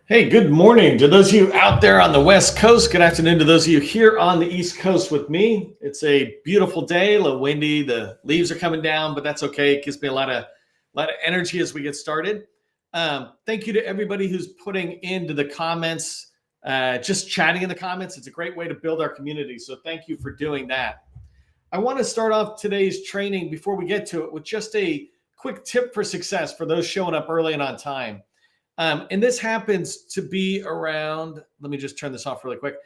Hey, good morning to those of you out there on the West Coast. Good afternoon to those of you here on the East Coast with me. It's a beautiful day, a little windy. The leaves are coming down, but that's okay. It gives me a lot of energy as we get started. Thank you to everybody who's putting into the comments, just chatting in the comments. It's a great way to build our community. So thank you for doing that. I want to start off today's training before we get to it with just a quick tip for success for those showing up early and on time. And this happens to be around, let me just turn this off really quick.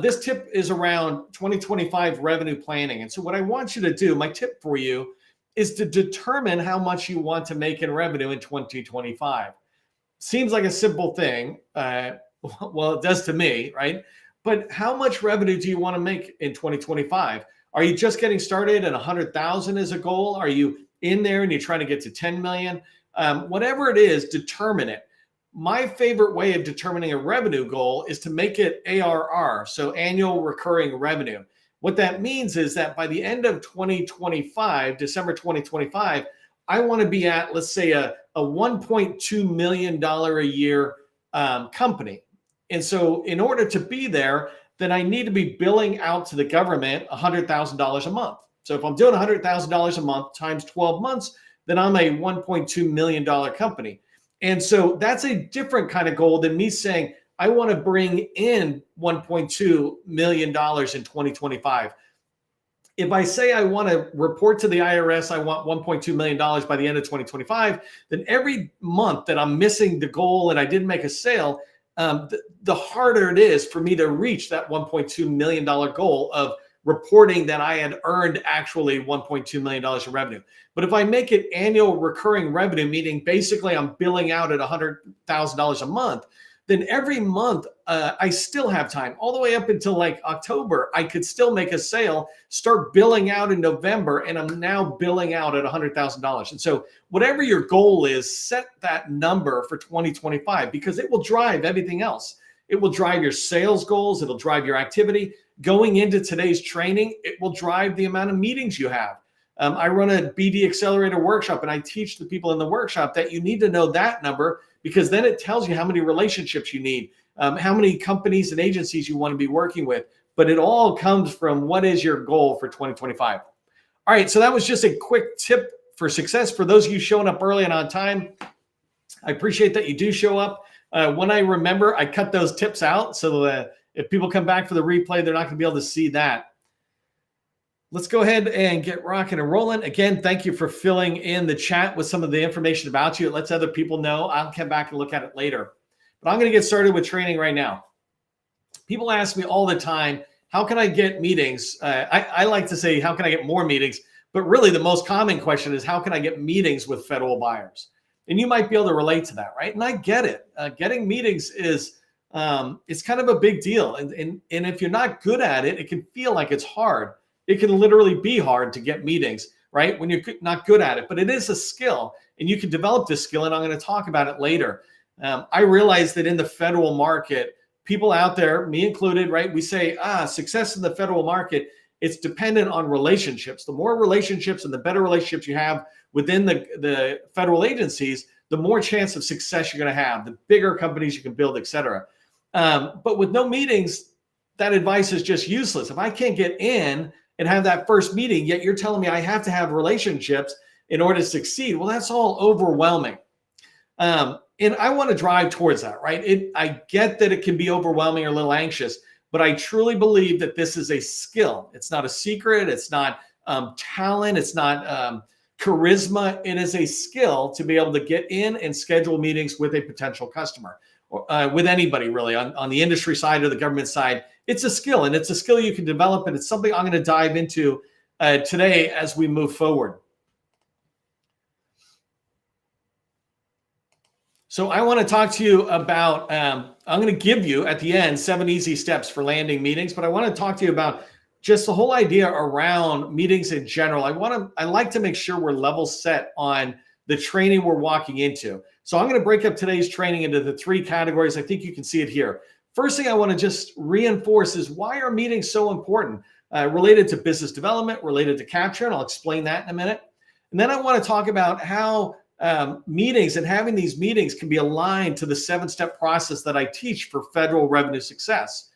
This tip is around 2025 revenue planning. And so what I want you to do, my tip for you, is to determine how much you want to make in revenue in 2025. Seems like a simple thing. Well, it does to me, right? But how much revenue do you want to make in 2025? Are you just getting started at 100,000 as a goal? Are you in there and you're trying to get to 10 million? Whatever it is, determine it. My favorite way of determining a revenue goal is to make it ARR, so annual recurring revenue. What that means is that by the end of 2025, December 2025, I want to be at, let's say, a $1.2 million a year company. And so in order to be there, then I need to be billing out to the government $100,000 a month. So if I'm doing $100,000 a month times 12 months, then I'm a $1.2 million company. And so that's a different kind of goal than me saying, I want to bring in $1.2 million in 2025. If I say I want to report to the IRS, I want $1.2 million by the end of 2025, then every month that I'm missing the goal and I didn't make a sale, the harder it is for me to reach that $1.2 million goal of reporting that I had earned actually $1.2 million in revenue. But if I make it annual recurring revenue, meaning basically I'm billing out at $100,000 a month, then every month I still have time all the way up until like October. I could still make a sale, start billing out in November, and I'm now billing out at $100,000. And so whatever your goal is, set that number for 2025 because it will drive everything else. It will drive your sales goals. It'll drive your activity. Going into today's training, it will drive the amount of meetings you have. I run a BD Accelerator workshop, and I teach the people in the workshop that you need to know that number because then it tells you how many relationships you need, how many companies and agencies you want to be working with. But it all comes from what is your goal for 2025. All right, so that was just a quick tip for success for those of you showing up early and on time. I appreciate that you do show up. When I remember, I cut those tips out so that if people come back for the replay, they're not going to be able to see that. Let's go ahead and get rocking and rolling. Again, thank you for filling in the chat with some of the information about you. It lets other people know. I'll come back and look at it later. But I'm going to get started with training right now. People ask me all the time, how can I get meetings? I like to say, how can I get more meetings? But really the most common question is, how can I get meetings with federal buyers? And you might be able to relate to that, right? And I get it. Getting meetings is it's kind of a big deal. And if you're not good at it, it can feel like it's hard. It can literally be hard to get meetings, right? When you're not good at it, but it is a skill and you can develop this skill. And I'm going to talk about it later. I realize that in the federal market, people out there, me included, right? We say, success in the federal market, it's dependent on relationships. The more relationships and the better relationships you have within the federal agencies, the more chance of success you're going to have, the bigger companies you can build, et cetera. But with no meetings, that advice is just useless. If I can't get in and have that first meeting, yet you're telling me I have to have relationships in order to succeed, well, that's all overwhelming. And I want to drive towards that, right? I get that it can be overwhelming or a little anxious, but I truly believe that this is a skill. It's not a secret. It's not talent. It's not charisma. It is a skill to be able to get in and schedule meetings with a potential customer. With anybody really on the industry side or the government side. It's a skill, and it's a skill you can develop, and it's something I'm going to dive into today as we move forward. So I want to talk to you about, I'm going to give you at the end 7 easy steps for landing meetings, but I want to talk to you about just the whole idea around meetings in general. I like to make sure we're level set on the training we're walking into. So I'm going to break up today's training into the 3 categories. I think you can see it here. First thing I want to just reinforce is why are meetings so important? Related to business development, related to capture, and I'll explain that in a minute. And then I want to talk about how meetings, and having these meetings can be aligned to the 7-step process that I teach for federal revenue success.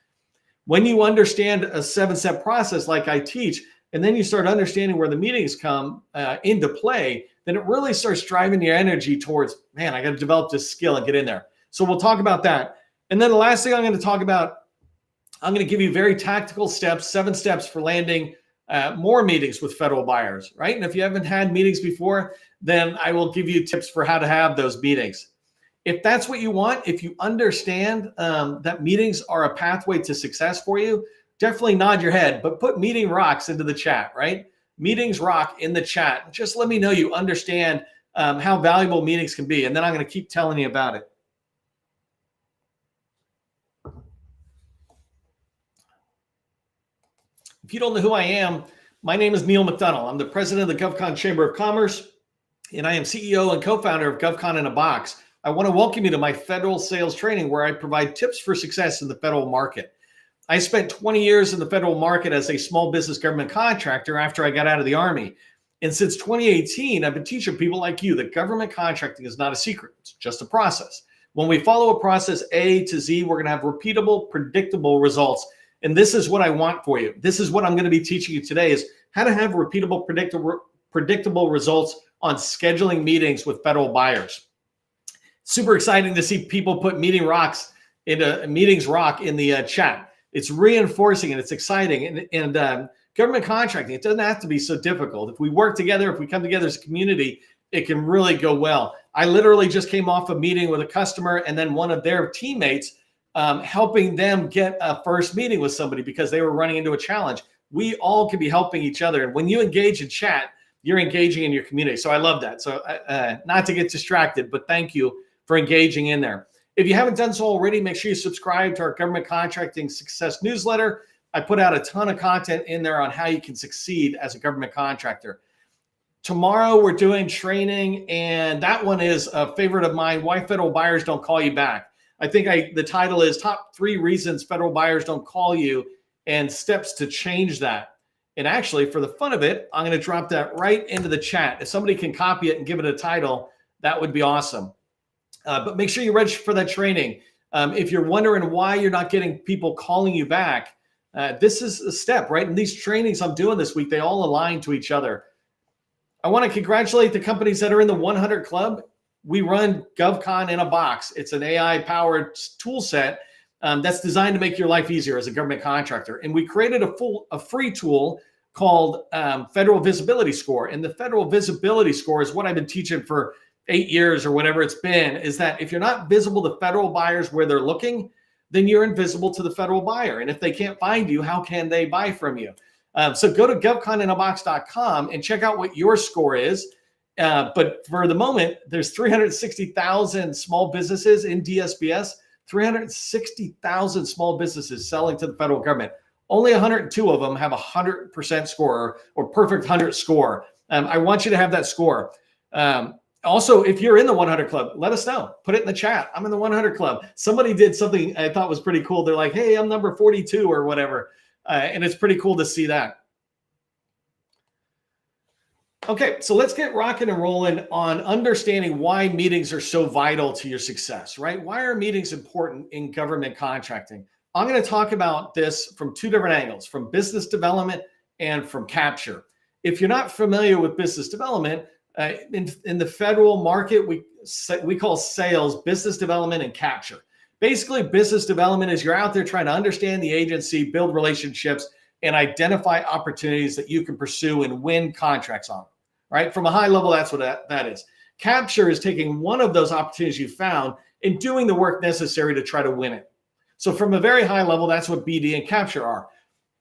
When you understand a 7-step process like I teach, and then you start understanding where the meetings come into play, then it really starts driving your energy towards, man, I got to develop this skill and get in there. So we'll talk about that. And then the last thing I'm going to talk about, I'm going to give you very tactical steps, 7 steps for landing more meetings with federal buyers, right? And if you haven't had meetings before, then I will give you tips for how to have those meetings. If that's what you want, if you understand that meetings are a pathway to success for you, definitely nod your head, but put meeting rocks into the chat, right? Meetings rock in the chat. Just let me know you understand how valuable meetings can be, and then I'm going to keep telling you about it. If you don't know who I am, my name is Neil McDonough. I'm the president of the GovCon Chamber of Commerce, and I am CEO and co-founder of GovCon in a Box. I want to welcome you to my federal sales training where I provide tips for success in the federal market. I spent 20 years in the federal market as a small business government contractor after I got out of the Army. And since 2018, I've been teaching people like you that government contracting is not a secret. It's just a process. When we follow a process A to Z, we're going to have repeatable, predictable results. And this is what I want for you. This is what I'm going to be teaching you today is how to have repeatable, predictable results on scheduling meetings with federal buyers. Super exciting to see people put meetings rock in the chat. It's reinforcing and it's exciting. And government contracting, it doesn't have to be so difficult. If we work together, if we come together as a community, it can really go well. I literally just came off a meeting with a customer and then one of their teammates helping them get a first meeting with somebody because they were running into a challenge. We all can be helping each other. And when you engage in chat, you're engaging in your community. So I love that. So not to get distracted, but thank you for engaging in there. If you haven't done so already, make sure you subscribe to our Government Contracting Success newsletter. I put out a ton of content in there on how you can succeed as a government contractor. Tomorrow we're doing training, and that one is a favorite of mine, Why Federal Buyers Don't Call You Back. I think the title is Top 3 Reasons Federal Buyers Don't Call You and Steps to Change That. And actually, for the fun of it, I'm going to drop that right into the chat. If somebody can copy it and give it a title, that would be awesome. But make sure you register for that training. If you're wondering why you're not getting people calling you back, this is a step, right? And these trainings I'm doing this week, they all align to each other. I want to congratulate the companies that are in the 100 Club. We run GovCon in a Box. It's an AI-powered tool set that's designed to make your life easier as a government contractor. And we created a free tool called Federal Visibility Score. And the Federal Visibility Score is what I've been teaching for 8 years or whatever it's been, is that if you're not visible to federal buyers where they're looking, then you're invisible to the federal buyer. And if they can't find you, how can they buy from you? So go to govconinabox.com and check out what your score is. But for the moment, there's 360,000 small businesses in DSBS, 360,000 small businesses selling to the federal government. Only 102 of them have a 100% score or perfect 100 score. I want you to have that score. Also, if you're in the 100 Club, let us know. Put it in the chat. I'm in the 100 Club. Somebody did something I thought was pretty cool. They're like, hey, I'm number 42 or whatever. And it's pretty cool to see that. Okay, so let's get rocking and rolling on understanding why meetings are so vital to your success, right? Why are meetings important in government contracting? I'm going to talk about this from 2 different angles, from business development and from capture. If you're not familiar with business development, in the federal market, we call sales business development and capture. Basically, business development is you're out there trying to understand the agency, build relationships, and identify opportunities that you can pursue and win contracts on. Right? From a high level, that's what that is. Capture is taking one of those opportunities you found and doing the work necessary to try to win it. So from a very high level, that's what BD and capture are.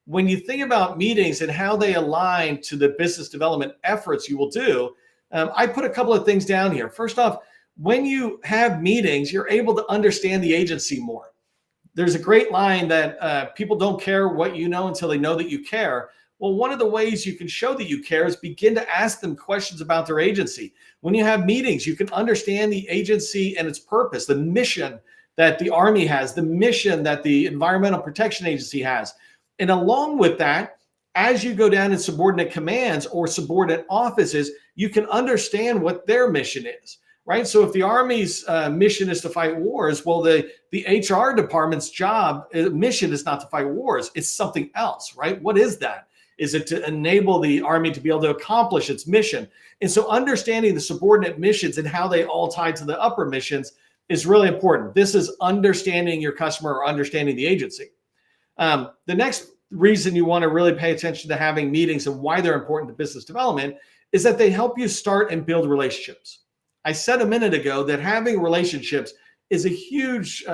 When you think about meetings and how they align to the business development efforts you will do, I put a couple of things down here. First off, when you have meetings, you're able to understand the agency more. There's a great line that people don't care what you know until they know that you care. Well, one of the ways you can show that you care is begin to ask them questions about their agency. When you have meetings, you can understand the agency and its purpose, the mission that the Army has, the mission that the Environmental Protection Agency has. And along with that, as you go down in subordinate commands or subordinate offices, you can understand what their mission is, right? So if the Army's mission is to fight wars, well, the HR department's mission is not to fight wars. It's something else, right? What is that? Is it to enable the Army to be able to accomplish its mission? And so understanding the subordinate missions and how they all tie to the upper missions is really important. This is understanding your customer or understanding the agency. The next reason you want to really pay attention to having meetings and why they're important to business development is that they help you start and build relationships. I said a minute ago that having relationships is a huge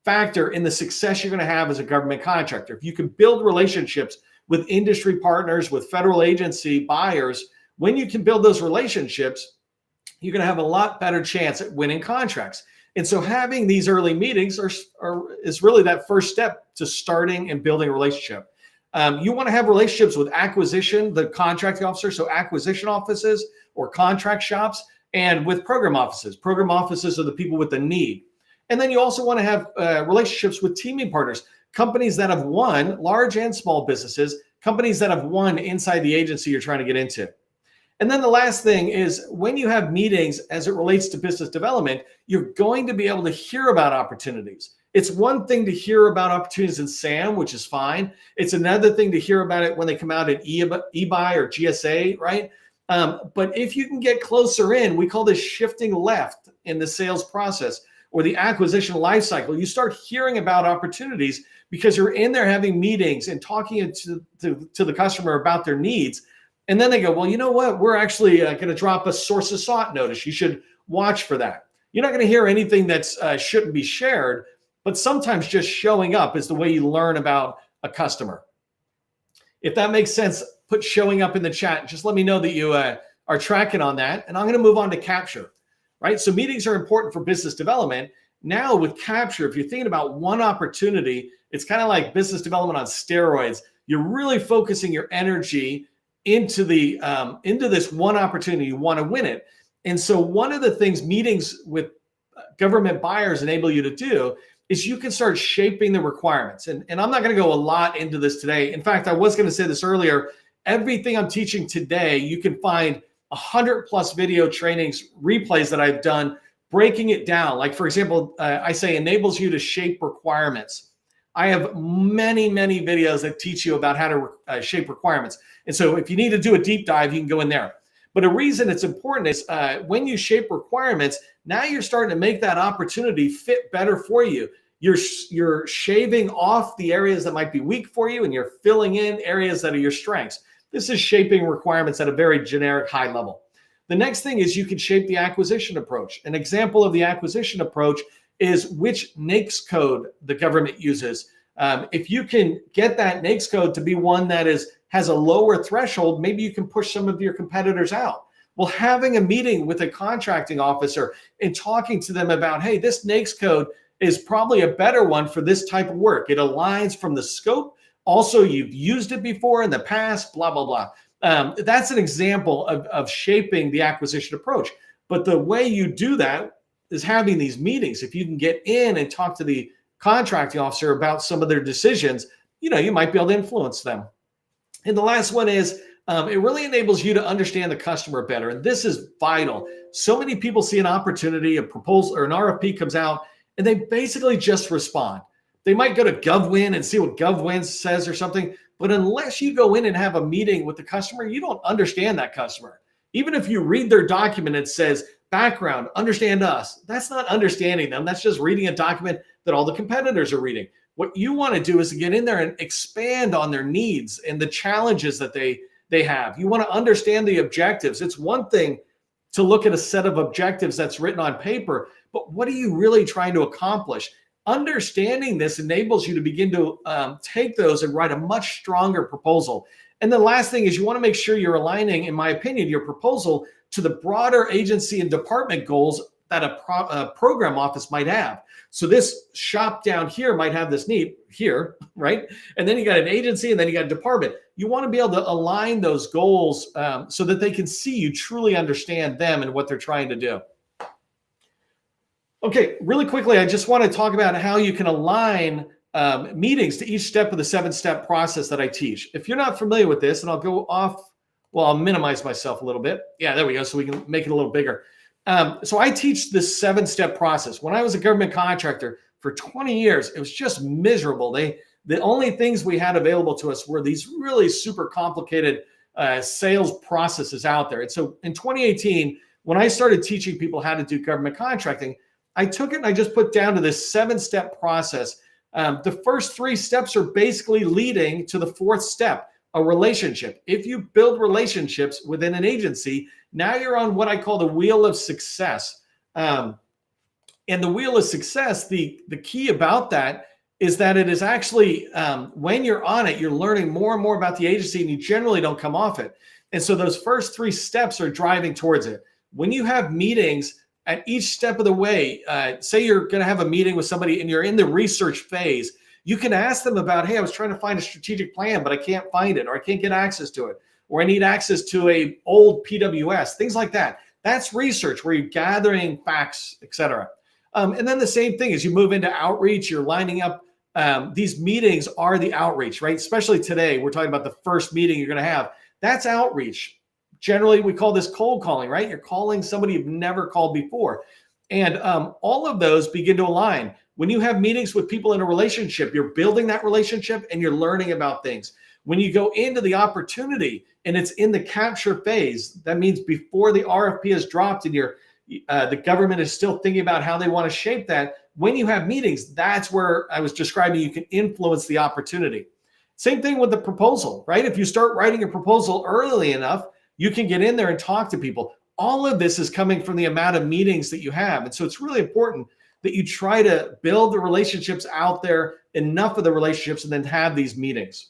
factor in the success you're going to have as a government contractor. If you can build relationships with industry partners, with federal agency buyers, when you can build those relationships, you're going to have a lot better chance at winning contracts. And so having these early meetings is really that first step to starting and building a relationship. You want to have relationships with acquisition, the contracting officer, so acquisition offices or contract shops, and with program offices. Program offices are the people with the need. And then you also want to have relationships with teaming partners, companies that have won, large and small businesses, companies that have won inside the agency you're trying to get into. And then the last thing is when you have meetings as it relates to business development, you're going to be able to hear about opportunities. It's one thing to hear about opportunities in SAM, which is fine. It's another thing to hear about it when they come out at eBuy or GSA, right? But if you can get closer in, we call this shifting left in the sales process or the acquisition lifecycle. You start hearing about opportunities because you're in there having meetings and talking to the customer about their needs. And then they go, well, you know what? We're actually going to drop a source of sought notice. You should watch for that. You're not going to hear anything that shouldn't be shared, but sometimes just showing up is the way you learn about a customer. If that makes sense, put showing up in the chat. Just let me know that you are tracking on that. And I'm going to move on to capture, right? So meetings are important for business development. Now with capture, if you're thinking about one opportunity, it's kind of like business development on steroids. You're really focusing your energy into this one opportunity. You want to win it. And so one of the things meetings with government buyers enable you to do is you can start shaping the requirements. And I'm not going to go a lot into this today. In fact, I was going to say this earlier. Everything I'm teaching today, you can find 100+ video trainings, replays that I've done, breaking it down. Like, for example, I say enables you to shape requirements. I have many videos that teach you about how to shape requirements. And so if you need to do a deep dive, you can go in there. But a reason it's important is when you shape requirements, now you're starting to make that opportunity fit better for you. You're shaving off the areas that might be weak for you, and you're filling in areas that are your strengths. This is shaping requirements at a very generic high level. The next thing is you can shape the acquisition approach. An example of the acquisition approach is which NAICS code the government uses. If you can get that NAICS code to be one that has a lower threshold, maybe you can push some of your competitors out. Well, having a meeting with a contracting officer and talking to them about, hey, this NAICS code is probably a better one for this type of work. It aligns from the scope. Also, you've used it before in the past, blah, blah, blah. That's an example of shaping the acquisition approach. But the way you do that is having these meetings. If you can get in and talk to the contracting officer about some of their decisions, you might be able to influence them. And the last one is it really enables you to understand the customer better. And this is vital. So many people see an opportunity, a proposal or an RFP comes out, and they basically just respond. They might go to GovWin and see what GovWin says or something. But unless you go in and have a meeting with the customer, you don't understand that customer. Even if you read their document, it says background, understand us. That's not understanding them. That's just reading a document that all the competitors are reading. What you want to do is to get in there and expand on their needs and the challenges that they have. You want to understand the objectives. It's one thing to look at a set of objectives that's written on paper, but what are you really trying to accomplish? Understanding this enables you to begin to take those and write a much stronger proposal. And the last thing is you want to make sure you're aligning, in my opinion, your proposal to the broader agency and department goals that a program office might have. So this shop down here might have this need here, right? And then you got an agency and then you got a department. You want to be able to align those goals so that they can see you truly understand them and what they're trying to do. Okay, really quickly, I just want to talk about how you can align meetings to each step of the 7-step process that I teach. If you're not familiar with this, and I'll go off, well, I'll minimize myself a little bit. Yeah, there we go. So we can make it a little bigger. So I teach this 7-step process. When I was a government contractor for 20 years, it was just miserable. The only things we had available to us were these really super complicated sales processes out there. And so in 2018, when I started teaching people how to do government contracting, I took it and I just put down to this 7-step process. The first 3 steps are basically leading to the 4th step, a relationship. If you build relationships within an agency, now you're on what I call the wheel of success. And the wheel of success, the key about that is that it is actually, when you're on it, you're learning more and more about the agency, and you generally don't come off it. And so those first 3 steps are driving towards it. When you have meetings at each step of the way, say you're going to have a meeting with somebody and you're in the research phase, you can ask them about, hey, I was trying to find a strategic plan, but I can't find it, or I can't get access to it, or I need access to a old PWS, things like that. That's research where you're gathering facts, et cetera. And then the same thing as you move into outreach, you're lining up. These meetings are the outreach, right? Especially today, we're talking about the first meeting you're going to have. That's outreach. Generally, we call this cold calling, right? You're calling somebody you've never called before. And all of those begin to align. When you have meetings with people in a relationship, you're building that relationship and you're learning about things. When you go into the opportunity and it's in the capture phase, that means before the RFP is dropped and the government is still thinking about how they want to shape that. When you have meetings, that's where I was describing you can influence the opportunity. Same thing with the proposal, right? If you start writing a proposal early enough, you can get in there and talk to people. All of this is coming from the amount of meetings that you have. And so it's really important that you try to build the relationships out there, enough of the relationships, and then have these meetings.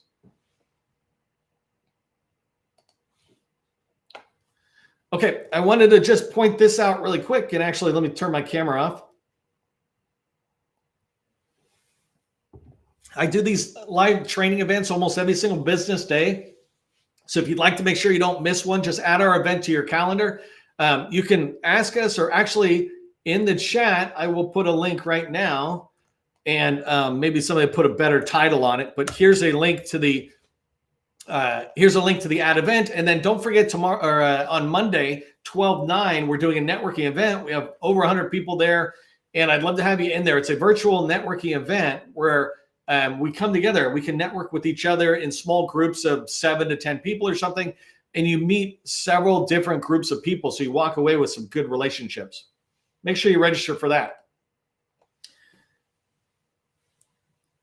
Okay, I wanted to just point this out really quick, and actually let me turn my camera off. I do these live training events almost every single business day. So if you'd like to make sure you don't miss one, just add our event to your calendar. You can ask us, or actually in the chat, I will put a link right now, and maybe somebody put a better title on it, but here's a link to the ad event. And then don't forget tomorrow, or on Monday, 12/9, we're doing a networking event. We have over 100 people there, and I'd love to have you in there. It's a virtual networking event where we come together. We can network with each other in small groups of 7 to 10 people or something, and you meet several different groups of people. So you walk away with some good relationships. Make sure you register for that.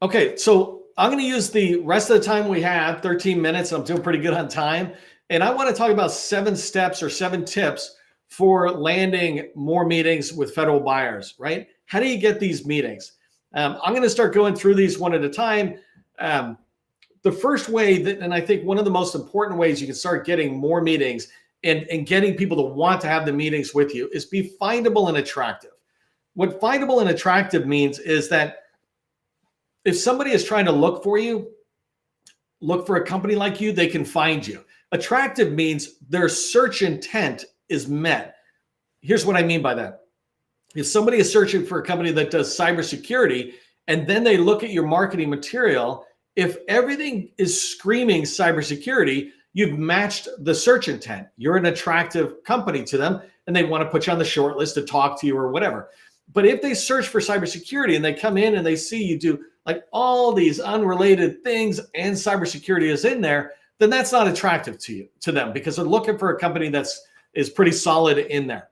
Okay, so I'm going to use the rest of the time we have, 13 minutes. I'm doing pretty good on time. And I want to talk about 7 steps or 7 tips for landing more meetings with federal buyers, right? How do you get these meetings? I'm going to start going through these one at a time. The first way that, and I think one of the most important ways you can start getting more meetings and getting people to want to have the meetings with you is be findable and attractive. What findable and attractive means is that if somebody is trying to look for you, look for a company like you, they can find you. Attractive means their search intent is met. Here's what I mean by that. If somebody is searching for a company that does cybersecurity, and then they look at your marketing material, if everything is screaming cybersecurity, you've matched the search intent. You're an attractive company to them, and they want to put you on the short list to talk to you or whatever. But if they search for cybersecurity and they come in and they see you do like all these unrelated things and cybersecurity is in there, then that's not attractive to them, because they're looking for a company is pretty solid in there.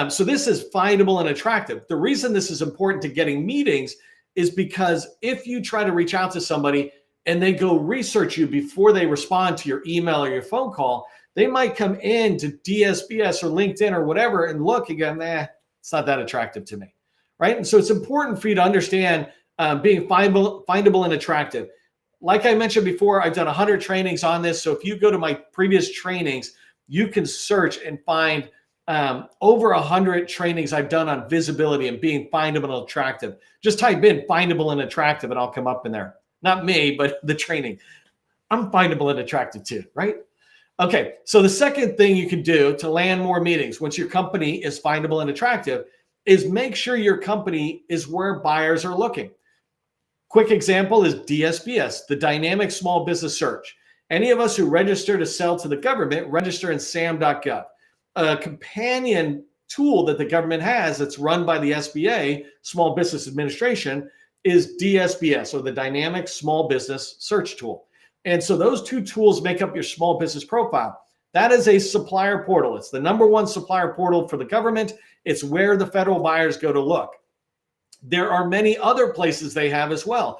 So this is findable and attractive. The reason this is important to getting meetings is because if you try to reach out to somebody and they go research you before they respond to your email or your phone call, they might come in to DSBS or LinkedIn or whatever and look and go, nah, it's not that attractive to me, right? And so it's important for you to understand being findable and attractive. Like I mentioned before, I've done 100 trainings on this. So if you go to my previous trainings, you can search and find over 100 trainings I've done on visibility and being findable and attractive. Just type in findable and attractive and I'll come up in there. Not me, but the training. I'm findable and attractive too, right? Okay, so the second thing you can do to land more meetings once your company is findable and attractive is make sure your company is where buyers are looking. Quick example is DSBS, the Dynamic Small Business Search. Any of us who register to sell to the government, register in sam.gov. A companion tool that the government has that's run by the SBA, Small Business Administration, is DSBS, or the Dynamic Small Business Search Tool. And so those two tools make up your small business profile. That is a supplier portal. It's the number one supplier portal for the government. It's where the federal buyers go to look. There are many other places they have as well.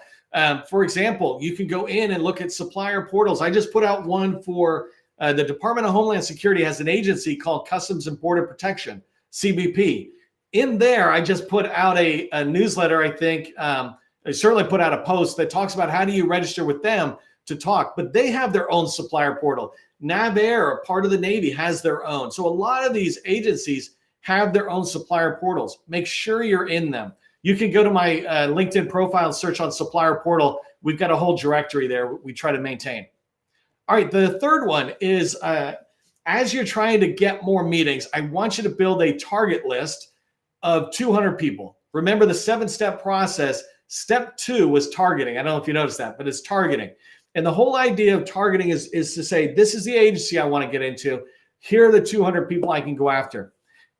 For example, you can go in and look at supplier portals. I just put out one for the Department of Homeland Security has an agency called Customs and Border Protection, CBP. In there, I just put out a newsletter, I think. I certainly put out a post that talks about how do you register with them to talk, but they have their own supplier portal. NavAir, a part of the Navy, has their own. So a lot of these agencies have their own supplier portals. Make sure you're in them. You can go to my LinkedIn profile and search on supplier portal. We've got a whole directory there we try to maintain. All right, the third one is as you're trying to get more meetings, I want you to build a target list of 200 people. Remember the 7-step process. Step 2 was targeting. I don't know if you noticed that, but it's targeting. And the whole idea of targeting is to say, this is the agency I want to get into. Here are the 200 people I can go after.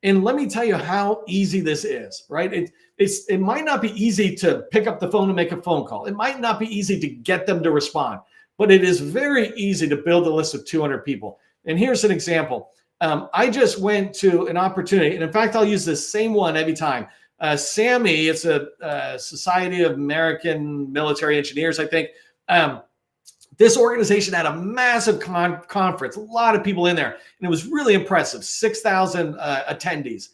And let me tell you how easy this is, right? It might not be easy to pick up the phone and make a phone call. It might not be easy to get them to respond, but it is very easy to build a list of 200 people. And here's an example. I just went to an opportunity, and in fact, I'll use this same one every time. SAMI, it's a Society of American Military Engineers, I think. This organization had a massive conference, a lot of people in there, and it was really impressive, 6,000 attendees.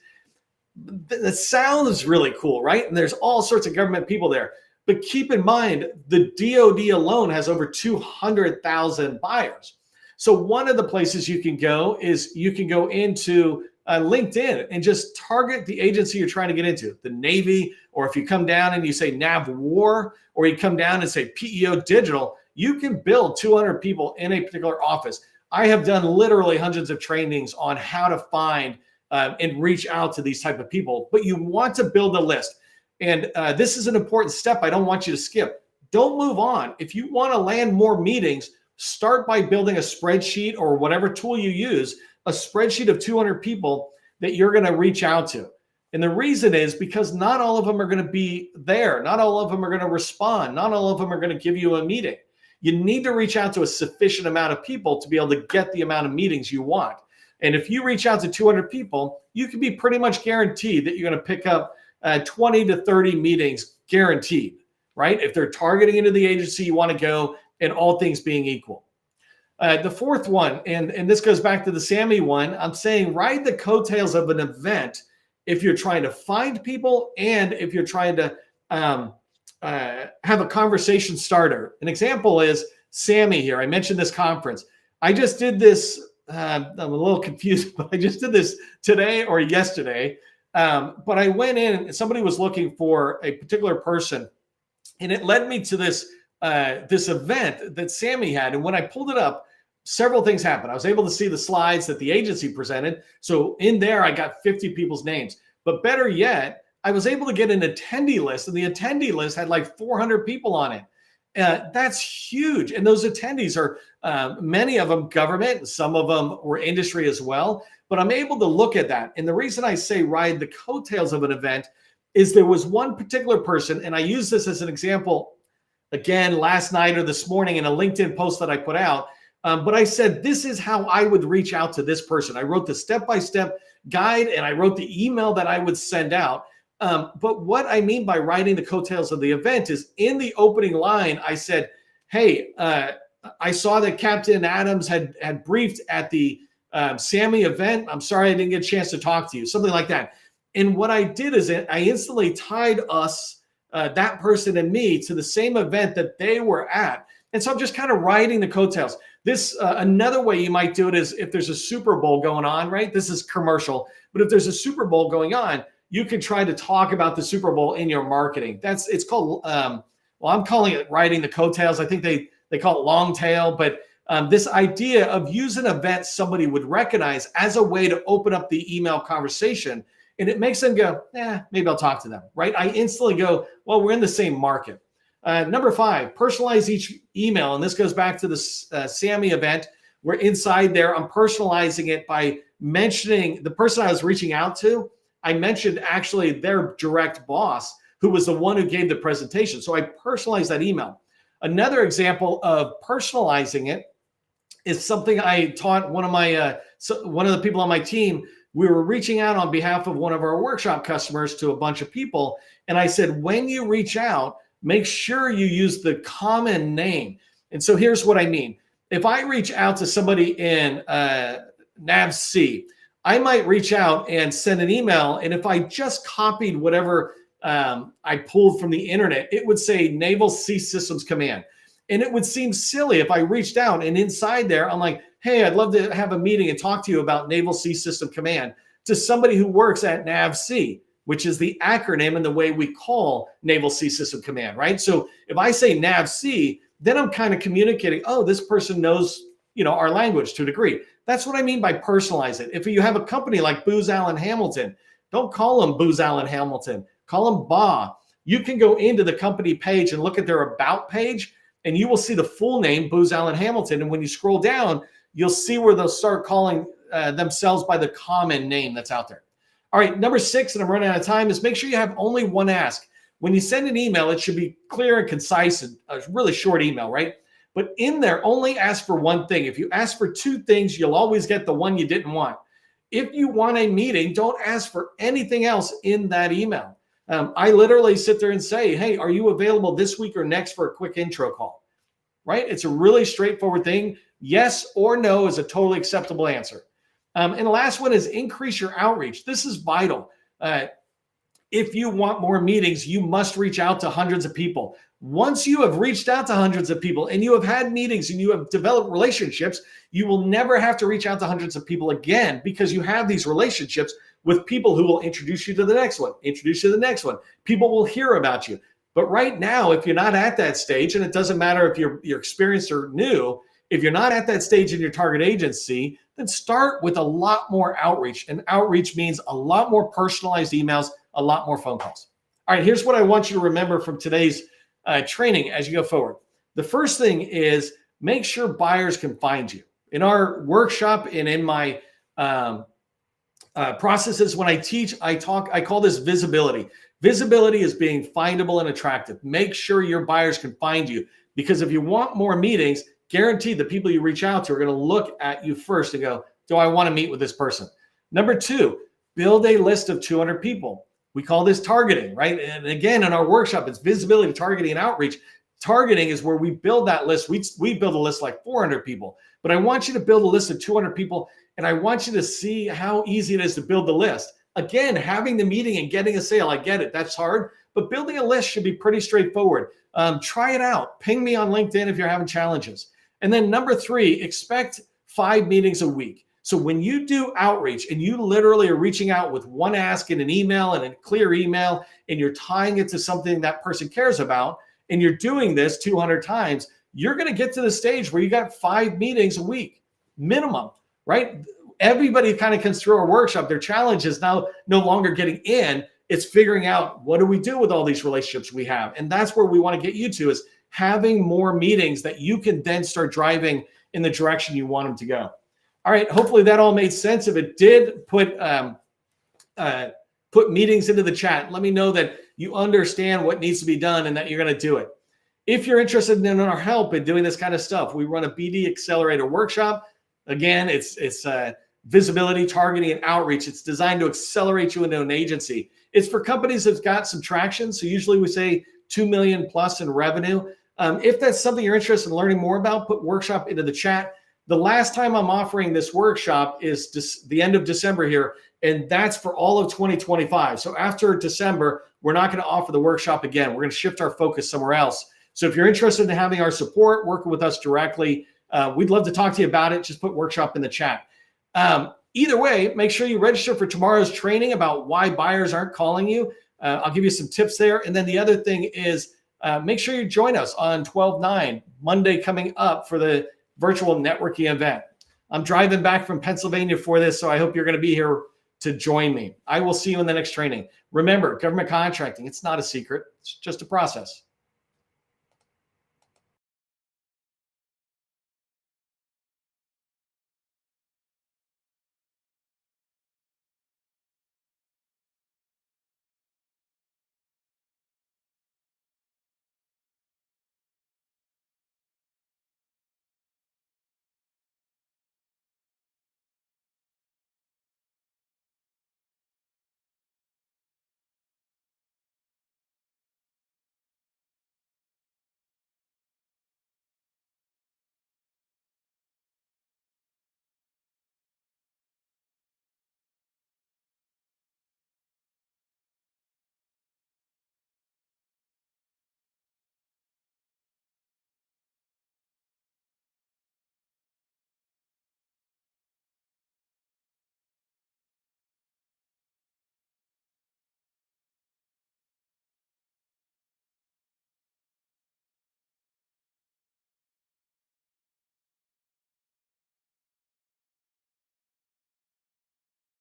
That sounds really cool, right? And there's all sorts of government people there. But keep in mind, the DoD alone has over 200,000 buyers. So one of the places you can go is you can go into LinkedIn and just target the agency you're trying to get into, the Navy, or if you come down and you say Nav War, or you come down and say PEO Digital, you can build 200 people in a particular office. I have done literally hundreds of trainings on how to find and reach out to these type of people, but you want to build a list. And this is an important step I don't want you to skip. Don't move on. If you want to land more meetings, start by building a spreadsheet or whatever tool you use, a spreadsheet of 200 people that you're going to reach out to. And the reason is because not all of them are going to be there. Not all of them are going to respond. Not all of them are going to give you a meeting. You need to reach out to a sufficient amount of people to be able to get the amount of meetings you want. And if you reach out to 200 people, you can be pretty much guaranteed that you're going to pick up 20 to 30 meetings guaranteed, right? If they're targeting into the agency you want to go, and all things being equal. The fourth one, and this goes back to the SAMI one, I'm saying ride the coattails of an event if you're trying to find people and if you're trying to have a conversation starter. An example is SAMI here. I mentioned this conference. I just did this, I'm a little confused, but I just did this today or yesterday. But I went in and somebody was looking for a particular person, and it led me to this event that SAMI had. And when I pulled it up, several things happened. I was able to see the slides that the agency presented. So in there, I got 50 people's names. But better yet, I was able to get an attendee list, and the attendee list had like 400 people on it. That's huge. And those attendees are, many of them government, and some of them were industry as well. But I'm able to look at that. And the reason I say ride the coattails of an event is there was one particular person, and I use this as an example again last night or this morning in a LinkedIn post that I put out. But I said, this is how I would reach out to this person. I wrote the step-by-step guide, and I wrote the email that I would send out. But what I mean by riding the coattails of the event is in the opening line, I said, hey, I saw that Captain Adams had briefed at the SAMI event. I'm sorry I didn't get a chance to talk to you, something like that. And what I did is I instantly tied us, that person and me, to the same event that they were at. And so I'm just kind of riding the coattails. This, another way you might do it is if there's a Super Bowl going on, right? This is commercial, but if there's a Super Bowl going on, you can try to talk about the Super Bowl in your marketing. It's called, well, I'm calling it riding the coattails. I think they call it long tail, but this idea of using an event somebody would recognize as a way to open up the email conversation, and it makes them go, maybe I'll talk to them, right? I instantly go, well, we're in the same market. Number 5, personalize each email. And this goes back to the Sammy event, where inside there, I'm personalizing it by mentioning the person I was reaching out to. I mentioned actually their direct boss, who was the one who gave the presentation. So I personalized that email. Another example of personalizing it is something I taught one of the people on my team. We were reaching out on behalf of one of our workshop customers to a bunch of people. And I said, when you reach out, make sure you use the common name. And so here's what I mean. If I reach out to somebody in NAVC, I might reach out and send an email. And if I just copied whatever I pulled from the internet, it would say Naval Sea Systems Command. And it would seem silly if I reached out and inside there, I'm like, hey, I'd love to have a meeting and talk to you about Naval Sea System Command, to somebody who works at NAVC, which is the acronym and the way we call Naval Sea System Command, right? So if I say NAVC, then I'm kind of communicating, oh, this person knows, our language to a degree. That's what I mean by personalize it. If you have a company like Booz Allen Hamilton, don't call them Booz Allen Hamilton, call them BA. You can go into the company page and look at their about page, and you will see the full name, Booz Allen Hamilton. And when you scroll down, you'll see where they'll start calling themselves by the common name that's out there. All right, number 6, and I'm running out of time, is make sure you have only one ask. When you send an email, it should be clear and concise and a really short email, right? But in there, only ask for one thing. If you ask for 2 things, you'll always get the one you didn't want. If you want a meeting, don't ask for anything else in that email. I literally sit there and say, hey, are you available this week or next for a quick intro call? Right? It's a really straightforward thing. Yes or no is a totally acceptable answer. And the last one is increase your outreach. This is vital. If you want more meetings, you must reach out to hundreds of people. Once you have reached out to hundreds of people and you have had meetings and you have developed relationships, you will never have to reach out to hundreds of people again, because you have these relationships with people who will introduce you to the next one, introduce you to the next one. People will hear about you. But right now, if you're not at that stage, and it doesn't matter if you're experienced or new, if you're not at that stage in your target agency, then start with a lot more outreach. And outreach means a lot more personalized emails, a lot more phone calls. All right, here's what I want you to remember from today's training as you go forward. The first thing is make sure buyers can find you. In our workshop and in my processes when I teach, I call this visibility. Visibility is being findable and attractive. Make sure your buyers can find you, because if you want more meetings, guaranteed the people you reach out to are going to look at you first and go, do I want to meet with this person? Number 2, build a list of 200 people. We call this targeting, right? And again, in our workshop, it's visibility, targeting, and outreach. Targeting is where we build that list. We build a list like 400 people, but I want you to build a list of 200 people, and I want you to see how easy it is to build the list. Again, having the meeting and getting a sale, I get it. That's hard, but building a list should be pretty straightforward. Try it out. Ping me on LinkedIn if you're having challenges. And then number 3, expect 5 meetings a week. So when you do outreach and you literally are reaching out with one ask in an email and a clear email, and you're tying it to something that person cares about, and you're doing this 200 times, you're going to get to the stage where you got 5 meetings a week minimum, right? Everybody kind of comes through our workshop. Their challenge is now no longer getting in. It's figuring out, what do we do with all these relationships we have? And that's where we want to get you to, is having more meetings that you can then start driving in the direction you want them to go. All right, hopefully that all made sense. If it did, put meetings into the chat. Let me know that you understand what needs to be done and that you're going to do it. If you're interested in our help in doing this kind of stuff, we run a BD Accelerator workshop. Again, it's visibility, targeting, and outreach. It's designed to accelerate you into an agency. It's for companies that's got some traction. So usually we say 2 million plus in revenue. If that's something you're interested in learning more about, put workshop into the chat. The last time I'm offering this workshop is the end of December here, and that's for all of 2025. So after December, we're not going to offer the workshop again. We're going to shift our focus somewhere else. So if you're interested in having our support, working with us directly, we'd love to talk to you about it. Just put workshop in the chat. Either way, make sure you register for tomorrow's training about why buyers aren't calling you. I'll give you some tips there. And then the other thing is make sure you join us on 12/9, Monday coming up, for the virtual networking event. I'm driving back from Pennsylvania for this, so I hope you're going to be here to join me. I will see you in the next training. Remember, government contracting, it's not a secret. It's just a process.